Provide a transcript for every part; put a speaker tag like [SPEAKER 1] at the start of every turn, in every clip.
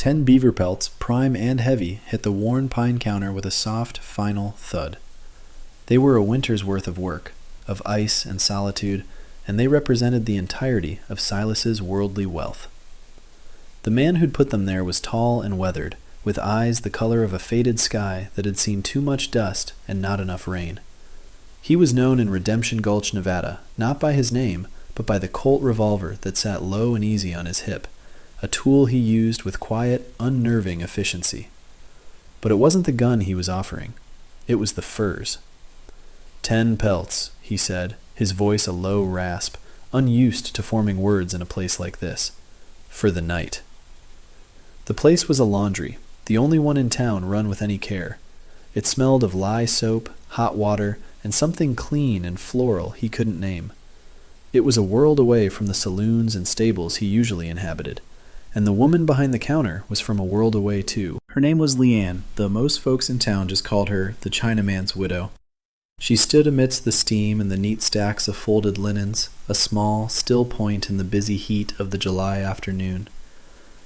[SPEAKER 1] 10 beaver pelts, prime and heavy, hit the worn pine counter with a soft, final thud. They were a winter's worth of work, of ice and solitude, and they represented the entirety of Silas's worldly wealth. The man who'd put them there was tall and weathered, with eyes the color of a faded sky that had seen too much dust and not enough rain. He was known in Redemption Gulch, Nevada, not by his name, but by the Colt revolver that sat low and easy on his hip, a tool he used with quiet, unnerving efficiency. But it wasn't the gun he was offering. It was the furs. 10 pelts, he said, his voice a low rasp, unused to forming words in a place like this. For the night. The place was a laundry, the only one in town run with any care. It smelled of lye soap, hot water, and something clean and floral he couldn't name. It was a world away from the saloons and stables he usually inhabited, and the woman behind the counter was from a world away too. Her name was Leanne, though most folks in town just called her the Chinaman's widow. She stood amidst the steam and the neat stacks of folded linens, a small, still point in the busy heat of the July afternoon.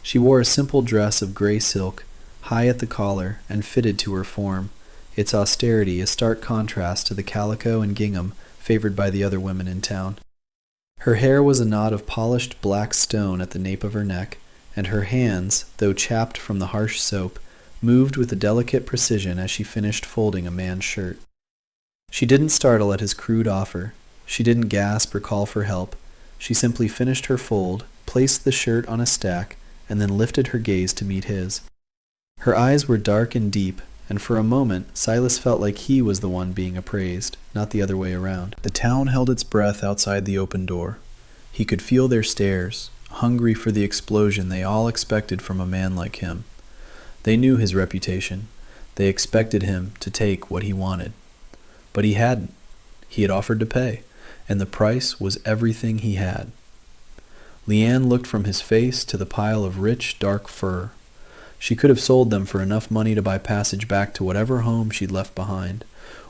[SPEAKER 1] She wore a simple dress of gray silk, high at the collar and fitted to her form, its austerity a stark contrast to the calico and gingham favored by the other women in town. Her hair was a knot of polished black stone at the nape of her neck, and her hands, though chapped from the harsh soap, moved with a delicate precision as she finished folding a man's shirt. She didn't startle at his crude offer. She didn't gasp or call for help. She simply finished her fold, placed the shirt on a stack, and then lifted her gaze to meet his. Her eyes were dark and deep, and for a moment Silas felt like he was the one being appraised, not the other way around. The town held its breath outside the open door. He could feel their stares, hungry for the explosion they all expected from a man like him. They knew his reputation. They expected him to take what he wanted. But he hadn't. He had offered to pay, and the price was everything he had. Leanne looked from his face to the pile of rich, dark fur. She could have sold them for enough money to buy passage back to whatever home she'd left behind,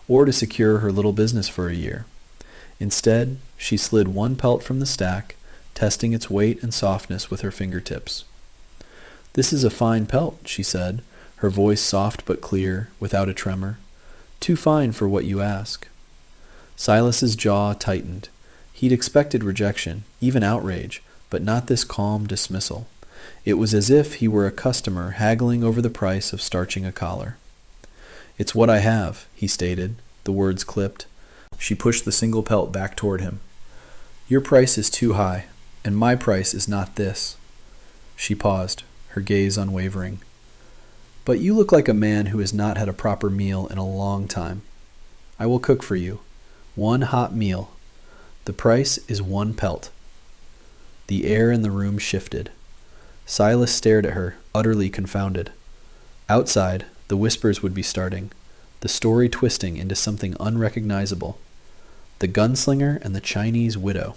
[SPEAKER 1] or to secure her little business for a year. Instead, she slid one pelt from the stack, testing its weight and softness with her fingertips. "This is a fine pelt," she said, her voice soft but clear, without a tremor. "Too fine for what you ask." Silas's jaw tightened. He'd expected rejection, even outrage, but not this calm dismissal. It was as if he were a customer haggling over the price of starching a collar. "It's what I have," he stated, the words clipped. She pushed the single pelt back toward him. "Your price is too high, and my price is not this." She paused, her gaze unwavering. "But you look like a man who has not had a proper meal in a long time. I will cook for you. One hot meal. The price is 1 pelt." The air in the room shifted. Silas stared at her, utterly confounded. Outside, the whispers would be starting, the story twisting into something unrecognizable. The gunslinger and the Chinese widow.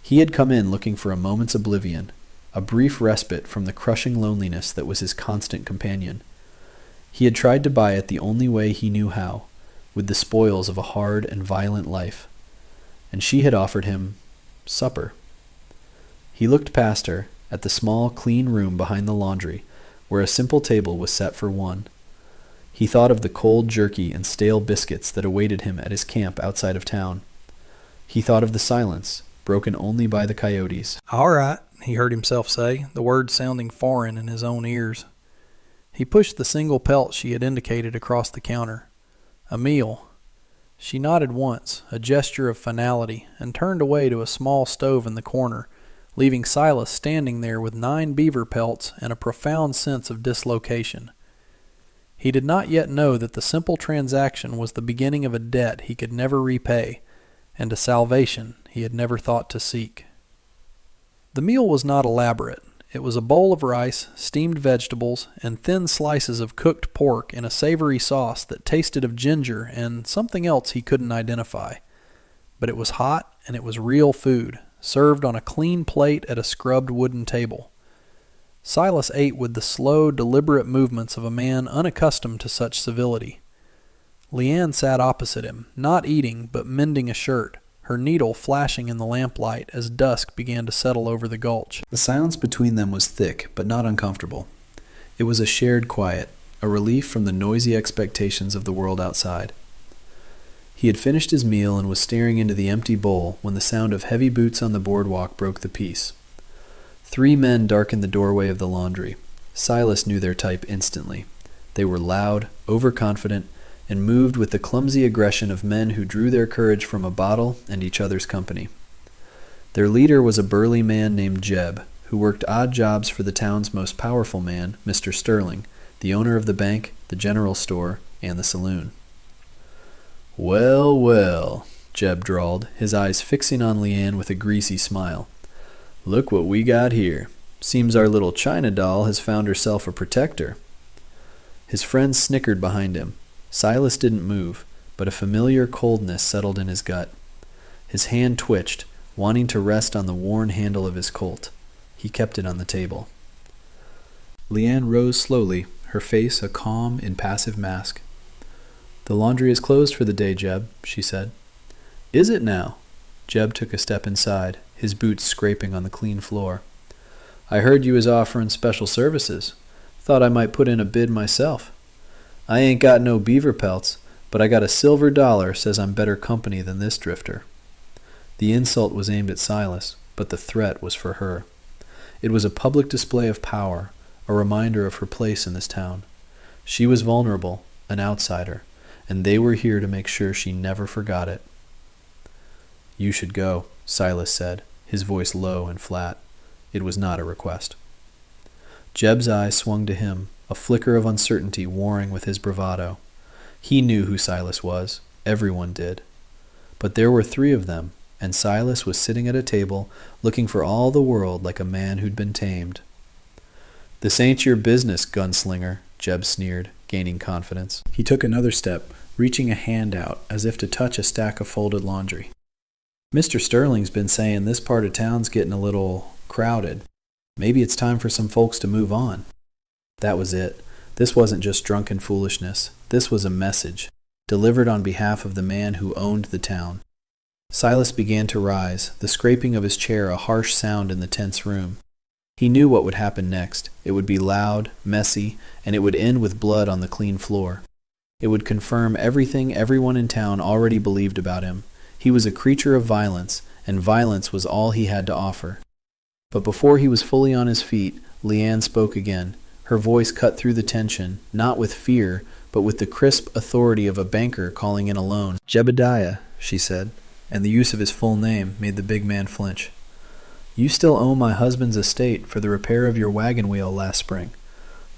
[SPEAKER 1] He had come in looking for a moment's oblivion, a brief respite from the crushing loneliness that was his constant companion. He had tried to buy it the only way he knew how, with the spoils of a hard and violent life. And she had offered him supper. He looked past her, at the small, clean room behind the laundry, where a simple table was set for one. He thought of the cold jerky and stale biscuits that awaited him at his camp outside of town. He thought of the silence, broken only by the coyotes.
[SPEAKER 2] "All right," he heard himself say, the words sounding foreign in his own ears. He pushed the single pelt she had indicated across the counter. "A meal." She nodded once, a gesture of finality, and turned away to a small stove in the corner, leaving Silas standing there with 9 beaver pelts and a profound sense of dislocation. He did not yet know that the simple transaction was the beginning of a debt he could never repay, and a salvation he had never thought to seek. The meal was not elaborate. It was a bowl of rice, steamed vegetables, and thin slices of cooked pork in a savory sauce that tasted of ginger and something else he couldn't identify. But it was hot, and it was real food, served on a clean plate at a scrubbed wooden table. Silas ate with the slow, deliberate movements of a man unaccustomed to such civility. Leanne sat opposite him, not eating, but mending a shirt, her needle flashing in the lamplight as dusk began to settle over the gulch.
[SPEAKER 1] The silence between them was thick, but not uncomfortable. It was a shared quiet, a relief from the noisy expectations of the world outside. He had finished his meal and was staring into the empty bowl when the sound of heavy boots on the boardwalk broke the peace. 3 men darkened the doorway of the laundry. Silas knew their type instantly. They were loud, overconfident, and moved with the clumsy aggression of men who drew their courage from a bottle and each other's company. Their leader was a burly man named Jeb, who worked odd jobs for the town's most powerful man, Mr. Sterling, the owner of the bank, the general store, and the saloon. "Well, well," Jeb drawled, his eyes fixing on Leanne with a greasy smile. "Look what we got here. Seems our little China doll has found herself a protector." His friends snickered behind him. Silas didn't move, but a familiar coldness settled in his gut. His hand twitched, wanting to rest on the worn handle of his Colt. He kept it on the table. Leanne rose slowly, her face a calm, impassive mask. "The laundry is closed for the day, Jeb," she said. "Is it now?" Jeb took a step inside, his boots scraping on the clean floor. "I heard you was offering special services. Thought I might put in a bid myself. I ain't got no beaver pelts, but I got a silver dollar says I'm better company than this drifter." The insult was aimed at Silas, but the threat was for her. It was a public display of power, a reminder of her place in this town. She was vulnerable, an outsider, and they were here to make sure she never forgot it. "You should go," Silas said, his voice low and flat. It was not a request. Jeb's eyes swung to him, a flicker of uncertainty warring with his bravado. He knew who Silas was. Everyone did. But there were 3 of them, and Silas was sitting at a table, looking for all the world like a man who'd been tamed. "This ain't your business, gunslinger," Jeb sneered, gaining confidence. He took another step, reaching a hand out as if to touch a stack of folded laundry. "Mr. Sterling's been saying this part of town's getting a little crowded. Maybe it's time for some folks to move on." That was it. This wasn't just drunken foolishness. This was a message, delivered on behalf of the man who owned the town. Silas began to rise, the scraping of his chair a harsh sound in the tense room. He knew what would happen next. It would be loud, messy, and it would end with blood on the clean floor. It would confirm everything everyone in town already believed about him. He was a creature of violence, and violence was all he had to offer. But before he was fully on his feet, Leanne spoke again. Her voice cut through the tension, not with fear, but with the crisp authority of a banker calling in a loan. "Jebediah," she said, and the use of his full name made the big man flinch. "You still owe my husband's estate for the repair of your wagon wheel last spring.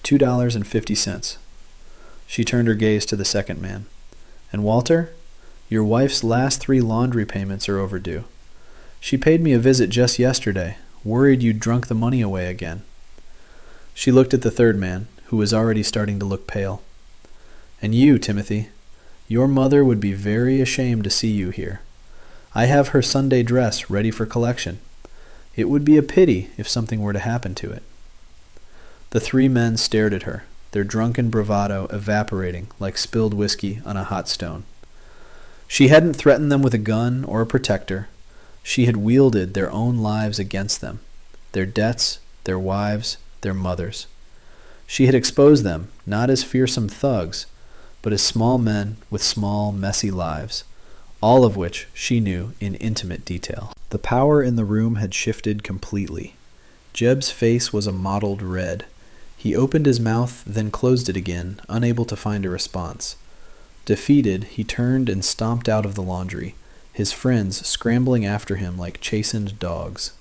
[SPEAKER 1] $2.50. She turned her gaze to the second man. "And Walter, your wife's last 3 laundry payments are overdue. She paid me a visit just yesterday, worried you'd drunk the money away again." She looked at the third man, who was already starting to look pale. "And you, Timothy, your mother would be very ashamed to see you here. I have her Sunday dress ready for collection. It would be a pity if something were to happen to it." The 3 men stared at her, their drunken bravado evaporating like spilled whiskey on a hot stone. She hadn't threatened them with a gun or a protector. She had wielded their own lives against them, their debts, their wives, their mothers. She had exposed them, not as fearsome thugs, but as small men with small, messy lives, all of which she knew in intimate detail. The power in the room had shifted completely. Jeb's face was a mottled red. He opened his mouth, then closed it again, unable to find a response. Defeated, he turned and stomped out of the laundry, his friends scrambling after him like chastened dogs.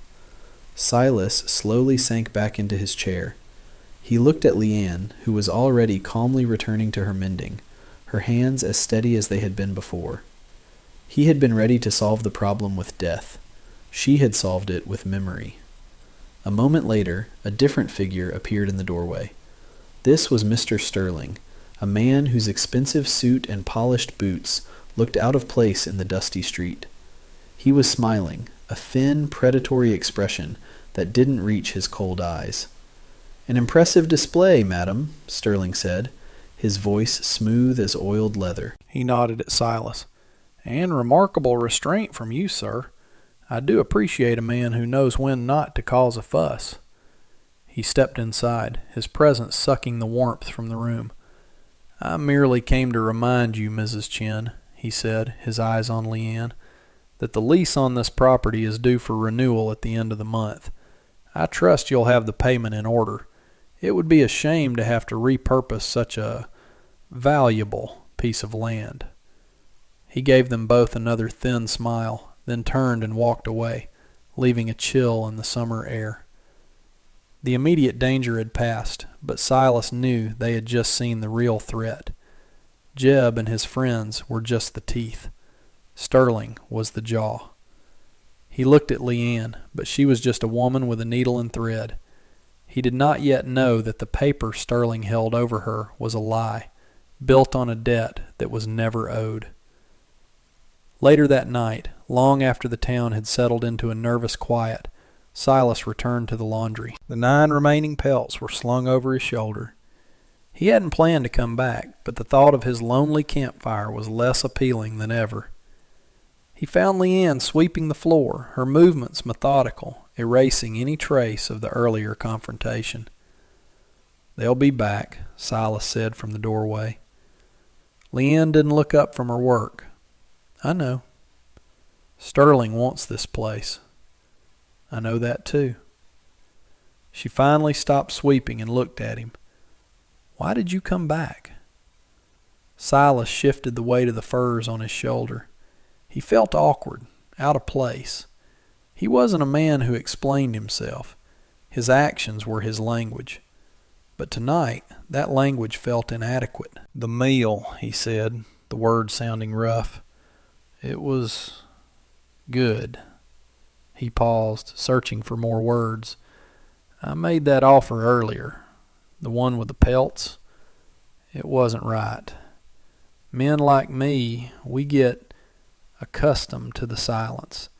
[SPEAKER 1] Silas slowly sank back into his chair. He looked at Leanne, who was already calmly returning to her mending, her hands as steady as they had been before. He had been ready to solve the problem with death. She had solved it with memory. A moment later, a different figure appeared in the doorway. This was Mr. Sterling, a man whose expensive suit and polished boots looked out of place in the dusty street. He was smiling, a thin, predatory expression that didn't reach his cold eyes. "An impressive display, madam," Sterling said, his voice smooth as oiled leather.
[SPEAKER 2] He nodded at Silas. "And remarkable restraint from you, sir. I do appreciate a man who knows when not to cause a fuss." He stepped inside, his presence sucking the warmth from the room. "I merely came to remind you, Mrs. Chen," he said, his eyes on Leanne, "that the lease on this property is due for renewal at the end of the month. I trust you'll have the payment in order. It would be a shame to have to repurpose such a valuable piece of land." He gave them both another thin smile, then turned and walked away, leaving a chill in the summer air. The immediate danger had passed, but Silas knew they had just seen the real threat. Jeb and his friends were just the teeth. Sterling was the jaw. He looked at Leanne, but she was just a woman with a needle and thread. He did not yet know that the paper Sterling held over her was a lie, built on a debt that was never owed. Later that night, long after the town had settled into a nervous quiet, Silas returned to the laundry. The 9 remaining pelts were slung over his shoulder. He hadn't planned to come back, but the thought of his lonely campfire was less appealing than ever. He found Leanne sweeping the floor, her movements methodical, erasing any trace of the earlier confrontation. "They'll be back," Silas said from the doorway. Leanne didn't look up from her work. "I know." "Sterling wants this place." "I know that too." She finally stopped sweeping and looked at him. "Why did you come back?" Silas shifted the weight of the furs on his shoulder. He felt awkward, out of place. He wasn't a man who explained himself. His actions were his language. But tonight, that language felt inadequate. "The meal," he said, the words sounding rough. "It was good." He paused, searching for more words. "I made that offer earlier. The one with the pelts. It wasn't right. Men like me, we get accustomed to the silence.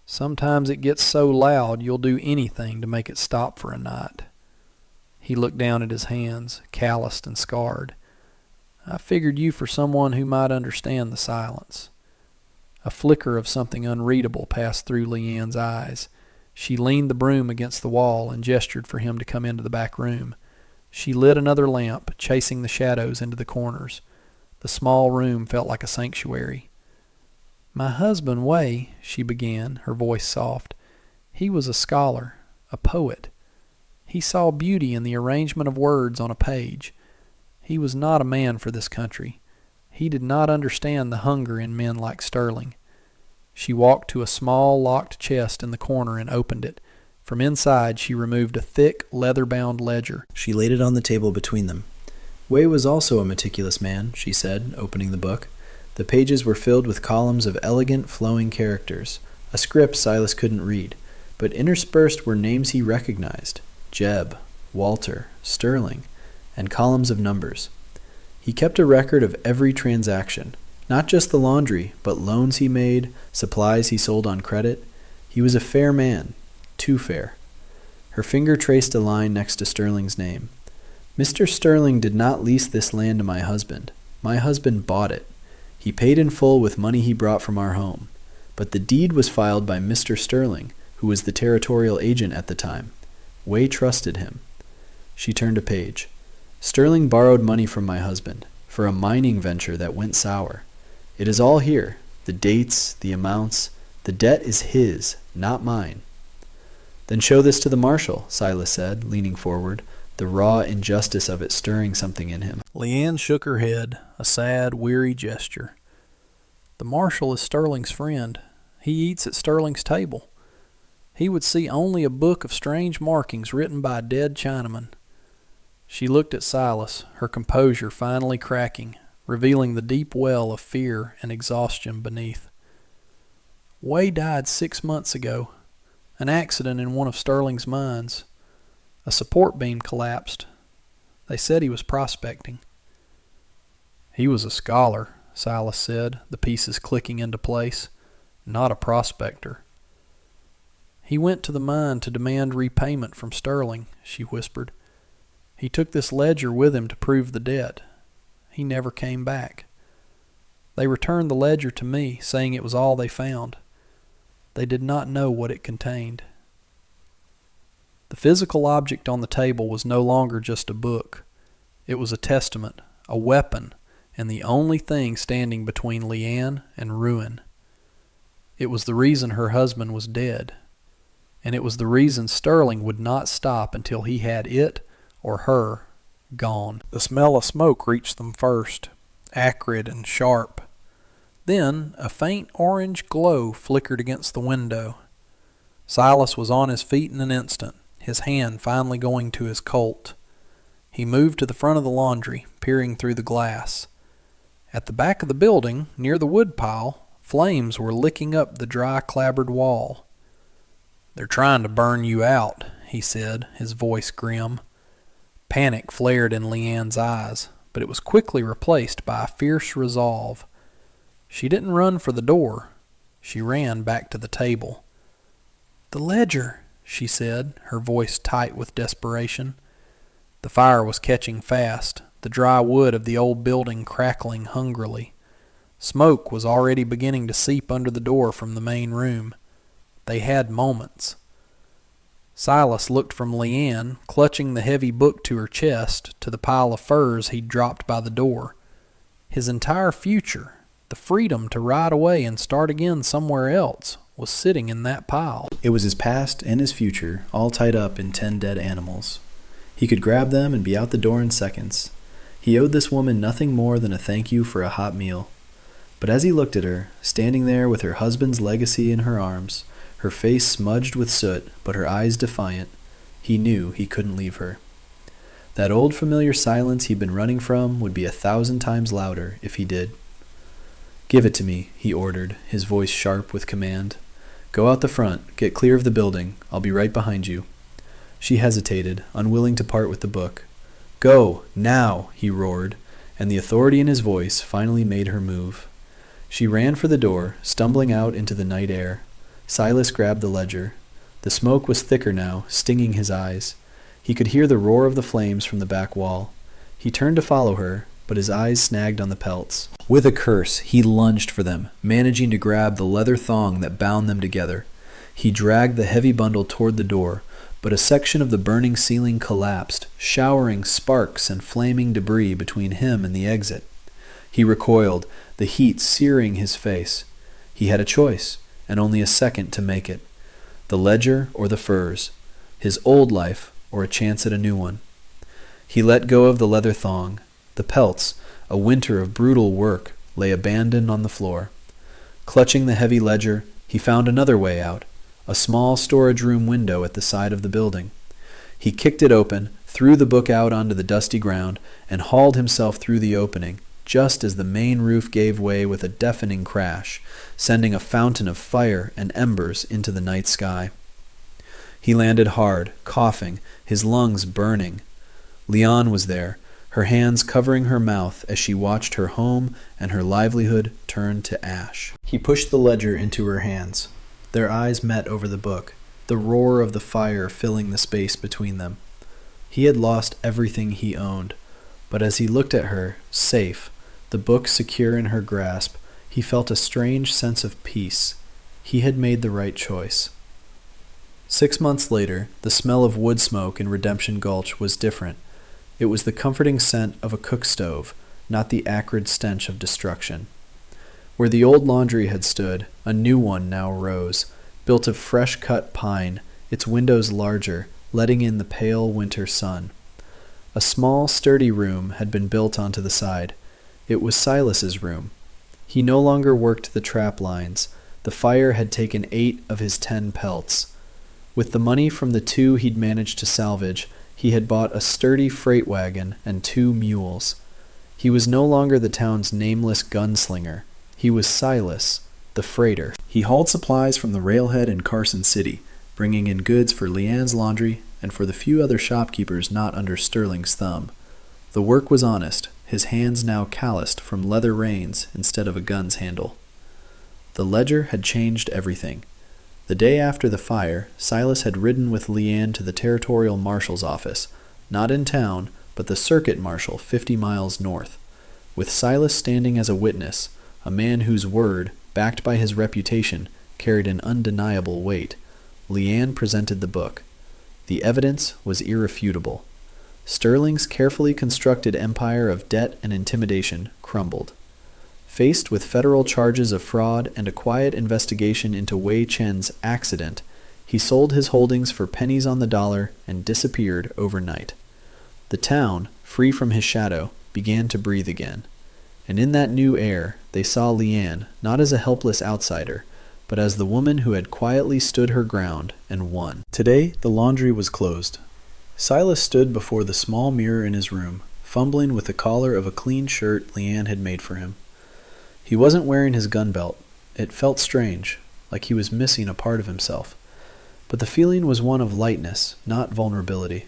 [SPEAKER 2] Sometimes it gets so loud you'll do anything to make it stop for a night." He looked down at his hands, calloused and scarred. "I figured you for someone who might understand the silence." A flicker of something unreadable passed through Leanne's eyes. She leaned the broom against the wall and gestured for him to come into the back room. She lit another lamp, chasing the shadows into the corners. The small room felt like a sanctuary. "My husband, Way," she began, her voice soft. "He was a scholar, a poet. He saw beauty in the arrangement of words on a page. He was not a man for this country. He did not understand the hunger in men like Sterling." She walked to a small locked chest in the corner and opened it. From inside she removed a thick, leather-bound ledger.
[SPEAKER 1] She laid it on the table between them. "Way was also a meticulous man," she said, opening the book. The pages were filled with columns of elegant, flowing characters, a script Silas couldn't read, but interspersed were names he recognized: Jeb, Walter, Sterling, and columns of numbers. He kept a record of every transaction, not just the laundry, but loans he made, supplies he sold on credit. He was a fair man, too fair. Her finger traced a line next to Sterling's name. "Mr. Sterling did not lease this land to my husband. My husband bought it. He paid in full with money he brought from our home. But the deed was filed by Mr. Sterling, who was the territorial agent at the time. Way trusted him." She turned a page. "Sterling borrowed money from my husband for a mining venture that went sour. It is all here, the dates, the amounts. The debt is his, not mine." "Then show this to the marshal," Silas said, leaning forward, the raw injustice of it stirring something in him. Leanne shook her head, a sad, weary gesture. "The marshal is Sterling's friend. He eats at Sterling's table. He would see only a book of strange markings written by a dead Chinaman." She looked at Silas, her composure finally cracking, revealing the deep well of fear and exhaustion beneath. "Way died 6 months ago. An accident in one of Sterling's mines. A support beam collapsed. They said he was prospecting." "He was a scholar," Silas said, the pieces clicking into place. "Not a prospector." "He went to the mine to demand repayment from Sterling," she whispered. "He took this ledger with him to prove the debt. He never came back. They returned the ledger to me, saying it was all they found. They did not know what it contained."
[SPEAKER 2] The physical object on the table was no longer just a book. It was a testament, a weapon, and the only thing standing between Leanne and ruin. It was the reason her husband was dead, and it was the reason Sterling would not stop until he had it, or her, gone. The smell of smoke reached them first, acrid and sharp. Then a faint orange glow flickered against the window. Silas was on his feet in an instant, his hand finally going to his Colt. He moved to the front of the laundry, peering through the glass. At the back of the building, near the woodpile, flames were licking up the dry, clabbered wall. "They're trying to burn you out," he said, his voice grim. Panic flared in Leanne's eyes, but it was quickly replaced by a fierce resolve. She didn't run for the door. She ran back to the table. "The ledger," she said, her voice tight with desperation. The fire was catching fast, the dry wood of the old building crackling hungrily. Smoke was already beginning to seep under the door from the main room. They had moments. Silas looked from Leanne, clutching the heavy book to her chest, to the pile of furs he'd dropped by the door. His entire future, the freedom to ride away and start again somewhere else, was sitting in that pile.
[SPEAKER 1] It was his past and his future, all tied up in 10 dead animals. He could grab them and be out the door in seconds. He owed this woman nothing more than a thank you for a hot meal. But as he looked at her, standing there with her husband's legacy in her arms, her face smudged with soot, but her eyes defiant, he knew he couldn't leave her. That old familiar silence he'd been running from would be 1,000 times louder if he did. "Give it to me," he ordered, his voice sharp with command. "Go out the front, get clear of the building. I'll be right behind you." She hesitated, unwilling to part with the book. "Go, now," he roared, and the authority in his voice finally made her move. She ran for the door, stumbling out into the night air. Silas grabbed the ledger. The smoke was thicker now, stinging his eyes. He could hear the roar of the flames from the back wall. He turned to follow her, but his eyes snagged on the pelts. With a curse, he lunged for them, managing to grab the leather thong that bound them together. He dragged the heavy bundle toward the door, but a section of the burning ceiling collapsed, showering sparks and flaming debris between him and the exit. He recoiled, the heat searing his face. He had a choice, and only a second to make it. The ledger or the furs, his old life or a chance at a new one. He let go of the leather thong. The pelts, a winter of brutal work, lay abandoned on the floor. Clutching the heavy ledger, he found another way out, a small storage room window at the side of the building. He kicked it open, threw the book out onto the dusty ground, and hauled himself through the opening, just as the main roof gave way with a deafening crash, sending a fountain of fire and embers into the night sky. He landed hard, coughing, his lungs burning. Leanne was there, her hands covering her mouth as she watched her home and her livelihood turn to ash. He pushed the ledger into her hands. Their eyes met over the book, the roar of the fire filling the space between them. He had lost everything he owned, but as he looked at her, safe, the book secure in her grasp, he felt a strange sense of peace. He had made the right choice. 6 months later, the smell of wood smoke in Redemption Gulch was different. It was the comforting scent of a cook stove, not the acrid stench of destruction. Where the old laundry had stood, a new one now rose, built of fresh-cut pine, its windows larger, letting in the pale winter sun. A small, sturdy room had been built onto the side. It was Silas's room. He no longer worked the trap lines. The fire had taken 8 of his 10 pelts. With the money from the 2 he'd managed to salvage, he had bought a sturdy freight wagon and 2 mules. He was no longer the town's nameless gunslinger. He was Silas, the freighter. He hauled supplies from the railhead in Carson City, bringing in goods for Leanne's laundry and for the few other shopkeepers not under Sterling's thumb. The work was honest, his hands now calloused from leather reins instead of a gun's handle. The ledger had changed everything. The day after the fire, Silas had ridden with Leanne to the territorial marshal's office, not in town, but the circuit marshal 50 miles north. With Silas standing as a witness, a man whose word, backed by his reputation, carried an undeniable weight, Leanne presented the book. The evidence was irrefutable. Sterling's carefully constructed empire of debt and intimidation crumbled. Faced with federal charges of fraud and a quiet investigation into Wei Chen's accident, he sold his holdings for pennies on the dollar and disappeared overnight. The town, free from his shadow, began to breathe again. And in that new air, they saw Leanne not as a helpless outsider, but as the woman who had quietly stood her ground and won. Today, the laundry was closed. Silas stood before the small mirror in his room, fumbling with the collar of a clean shirt Leanne had made for him. He wasn't wearing his gun belt. It felt strange, like he was missing a part of himself. But the feeling was one of lightness, not vulnerability.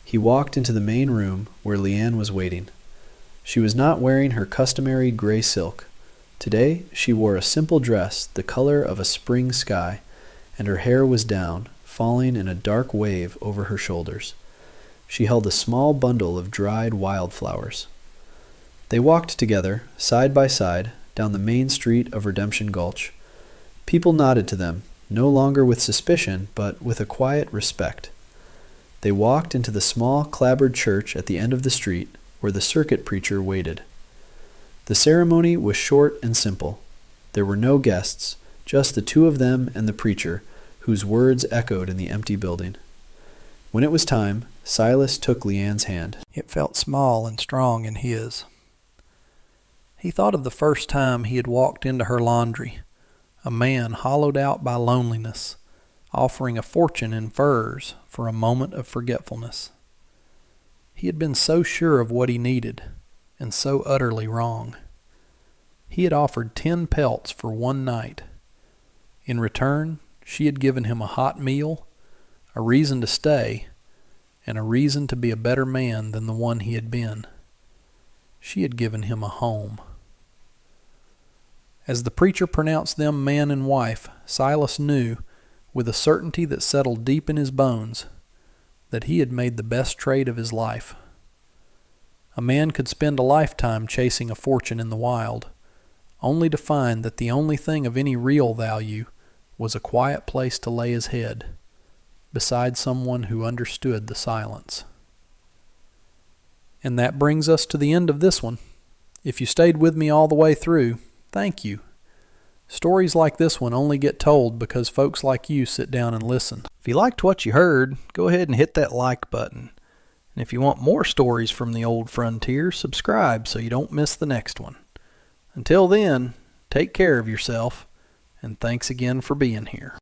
[SPEAKER 1] He walked into the main room where Leanne was waiting. She was not wearing her customary gray silk. Today, she wore a simple dress the color of a spring sky, and her hair was down, falling in a dark wave over her shoulders. She held a small bundle of dried wildflowers. They walked together, side by side, down the main street of Redemption Gulch. People nodded to them, no longer with suspicion, but with a quiet respect. They walked into the small clapboard church at the end of the street, where the circuit preacher waited. The ceremony was short and simple. There were no guests, just the two of them and the preacher, whose words echoed in the empty building. When it was time, Silas took Leanne's hand.
[SPEAKER 2] It felt small and strong in his. He thought of the first time he had walked into her laundry, a man hollowed out by loneliness, offering a fortune in furs for a moment of forgetfulness. He had been so sure of what he needed, and so utterly wrong. He had offered 10 pelts for one night. In return, she had given him a hot meal, a reason to stay, and a reason to be a better man than the one he had been. She had given him a home. As the preacher pronounced them man and wife, Silas knew, with a certainty that settled deep in his bones, that he had made the best trade of his life. A man could spend a lifetime chasing a fortune in the wild, only to find that the only thing of any real value was a quiet place to lay his head, beside someone who understood the silence. And that brings us to the end of this one. If you stayed with me all the way through, thank you. Stories like this one only get told because folks like you sit down and listen. If you liked what you heard, go ahead and hit that like button. And if you want more stories from the old frontier, subscribe so you don't miss the next one. Until then, take care of yourself, and thanks again for being here.